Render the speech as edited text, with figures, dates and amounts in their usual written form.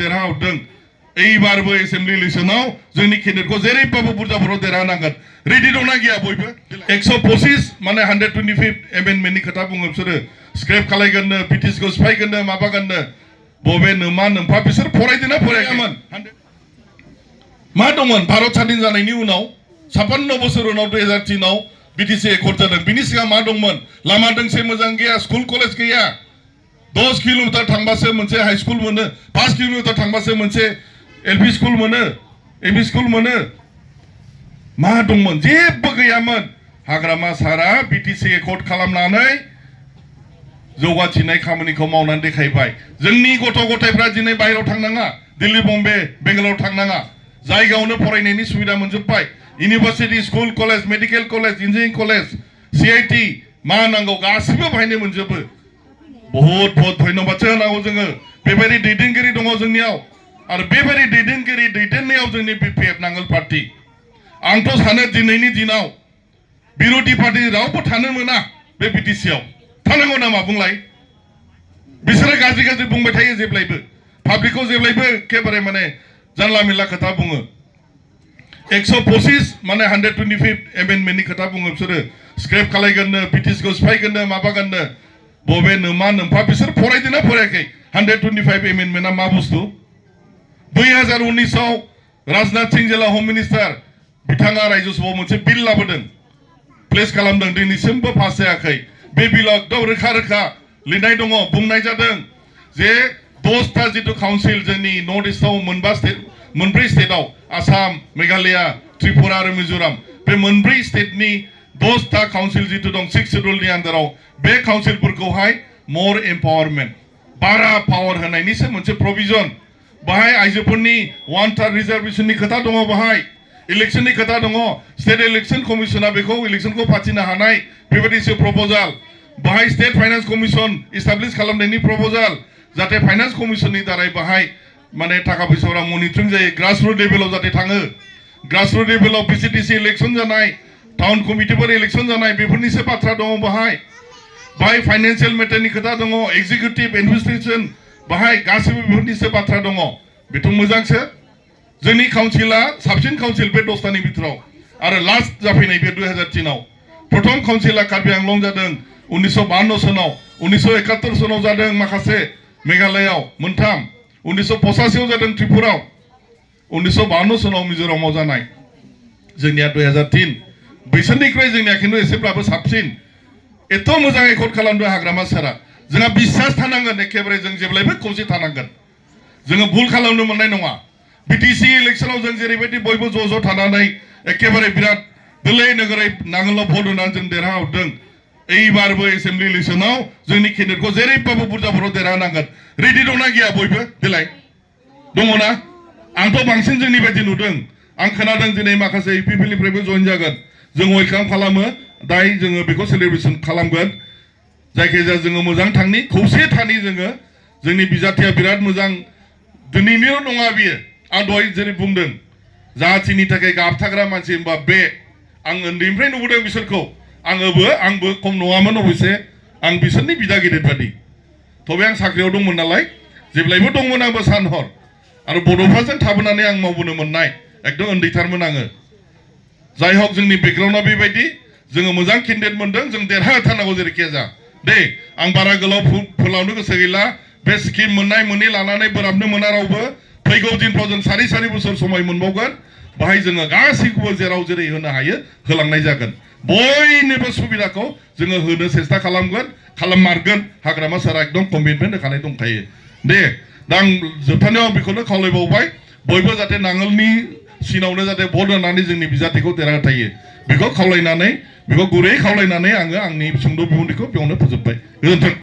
देरहाहरदों एइबारबो assembly इलेक्शनाव जोंनि केन्डिडेटखौ जेरैबाबो बुरजा भराव देरहानांगोन रेडि दंना गैया बयबो 125 माने 125 एमेन्डमेन्टनि खोथा बुङो बिसोरो स्क्रेप खालायगोननो पिटिसिखौ सिफायगोननो माबागोननो बबे नोमा नोमफा बिसोर फरायदोंना फरायाखैमोन मा दंमोन भारत स्वाधीन जानायनि उनाव 56 बोसोर उनाव 2003 आव बिटिसि एकर्ड जादों बिनि सिगां मा दंमोन लामा दोंसे मोजां गैया स्कुल कलेज गैया 10 किलोमीटर थांबासो मोनसे हाई स्कुल मोनो 5 किलोमीटर थांबासो मोनसे एलपी स्कुल मोनो एमई स्कुल मोनो मा दंमोन जेबो गैयामोन हाग्रामा सारा बिटिसि एकर्ड खालामनानै जौगाथिनाय खामानिखौ मावनानै देखायबाय जोंनि गथ' गथायफ्रा दिनै बाहेरायाव थांनाङा दिल्ली बम्बे बेंगालराव थांनाङा जायगायावनो फरायनायनि सुबिदा मोनजोबबाय university school college medical college engineering college CIT मा नांगौ गासिबो बाहायनो मोनजोबो बहुत बहुत धन्यबादसो होनांगौ जोङो बेबायदि दैदेनगिरि दङ जोंनियाव आरो बेबायदि दैदेनगिरि दैदेननायाव जोंनि बिपिएफ नांगोल पार्टी आंथ' सानो दिनैनि दिनाव बिरोधी पार्टी रावबो थानो मोना बे बिटिसिआव थानांगौ नामा बुंलाय बिसोरो गाज्रि गाज्रि बुंबाय थायो जेब्लायबो पाब्लिकखौ जेब्लायबो एखेबारे माने जानला मेनला खोथा बुङो 125 माने 125 एमेन्डमेन्टनि खोथा बुङो बिसोरो स्क्रेप खालायगोननो पिटिसिखौ सिफायगोननो माबागोननो बबे नोमा नोमफा बिसोर फरायदोंना फरायाखै 125 एमेन्डमेन्टआ मा बुस्थु 2019 आव राजनाथ सिंह जेला हम मिनिस्टार बिथाङा राज्यसभायाव मोनसे बिल लाबोदों प्लेस खालामदों दिनैसिमबो पास जायाखै बे बिलाव एकदम रोखा रोखा लिरनाय दङ बुंनाय जादों जे 10टा जितु काउन्सिल जोंनि नर्थ इस्टआव मोनब्रै स्टेटआव आसाम मेघालय त्रिपुरा आरो मिजोराम बे मोनब्रै स्टेटनि 10टा काउन्सिल जितु दं 6 शेड्यूलनि आन्दाराव बे काउन्सिलफोरखौहाय मोर एम्पावारमेन्ट बारा पावार होनायनिसो मोनसे प्रभिजन बाहाय आइजोफोरनि 1/3 रिजार्वेशननि खोथा दङ बाहाय इलेक्शननि खोथा दङ स्टेट इलेक्शन कमिशना बेखौ इलेक्शनखौ फाथिनो हानाय बेबायदिसो प्रपोजाल बाहाय स्टेट फाइनान्स कमिशन इस्टाब्लिश खालामनायनि प्रपोजाल जाहाथे फाइनान्स कमिशननि दारै बाहाय माने थाखा फैसाफोरा मनिटरिं जायो ग्रासरुट लेभेलाव जाहाथे थाङो ग्रासरुट लेभेलाव पिसिटिसि इलेक्शन जानाय टाउन कमिटिफोर इलेक्शन जानाय बेफोरनिसो बाथ्रा दङ बाहाय फाइनान्सियेल मेटरनि खोथा दङ एक्जिकिउटिभ एडमिनिस्ट्रेशन बाहाय गासिबो बेफोरनिसो बाथ्रा दङ बेथ' मोजांसो जोंनि काउन्सिला साबसिन काउन्सिल बे 10टानि बिथोराव आरो लास्ट जाफैनाय बे 2003 आव प्रथम काउन्सिला कार्बि आंलं जादों 1952 सनाव 1971 सनाव जादों माखासे मेघालयआव मोनथाम 1985 आव जादों त्रिपुराव 1952 सनाव मिजोरामाव जानाय जोंनिया 2003 बैसोरनिख्रुइ जोंनिया खिन्थु एसेब्लाबो साबसिन एथ' मोजां एकर्ड खालामदों हाग्रामा सारा जोंहा बिश्वास थानांगोन एखेबारे जों जेब्लायबो खौसे थानांगोन जोङो भुल खालामनो मोननाय नङा बिटिसि इलेक्शनाव जों जेरैबायदि बयबो ज' थानानै एखेबारे बिराद गोरलै नोगोरै नांगोलाव भट होनानै जों देरहाहरदों एइबारबो एसेम्बलि इलेक्शनाव जोंनि केन्डिडेटखौ जेरैबाबो बुरजा भराव देरहानांगोन रेडि दंना गैया बयबो देलाय दङना आंथ' बांसिन जोंनि बायदि नुदों आं खोनादों दिनै माखासे इउपिपिनिफ्रायबो जइन जागोन जों वेलकाम खालामो दाय जोङो बेखौ सेलिब्रेसन खालामगोन जायखिजाया जोङो मोजां थांनि खौसे थानि जोङो जोंनि बिजाथिया बिराद मोजां दिनैनिल' नङा बियो आं दहाय जेरै बुंदों जाथिनि थाखाय गाबथाग्रा मानसि होनबा बे आं उन्दैनिफ्राय नुबोदों बिसोरखौ आंबो खम नङामोन अबयसे आं बिसोरनि बिदा गिदिर बादि थेवबो आं साख्रियाव दंमोन नालाय जेब्लायबो दंमोन आंबो सानहर आरो बड'फाजों थाबोनानै आं मावबोनो मोननाय एकदम उन्दैथारमोन आङो जाय हक जोंनि बेकग्राउन्डआ बेबायदि जोङो मोजां केन्डिडेट मोनदों जों देरहाथारनांगौ जेरैखि जाया दे आं बारा गोलाव फोलावनो गोसो गैला बे स्किम मोननाय मोनै लानानै बोराबनो मोना रावबो फैगौ दिनफ्राव जों सारि बोसोर समय मोनबावगोन बाहाय जोङो गासैखौबो जेराव जेरै होनो हायो होलांनाय जागोन बयनिबो सुबिदाखौ जोङो होनो सेस्था खालामगोन खालाममारगोन हाग्रामा सारा एकदम कमिटमेन्ट होखानाय दंखायो दे दा आं जोबथारनायाव आं बेखौनो खावलायबावबाय बयबो जाहाथे नांगोलनि सिनावनो जाहाथे भट होनानै जोंनि बिजाथिखौ देरहाथायो बेखौ खावलायनानै बेखौ गुरै खावलायनानै आङो आंनि सुंद' बिबुंथिखौ बेयावनो फोजोबबाय गोजोन्थों।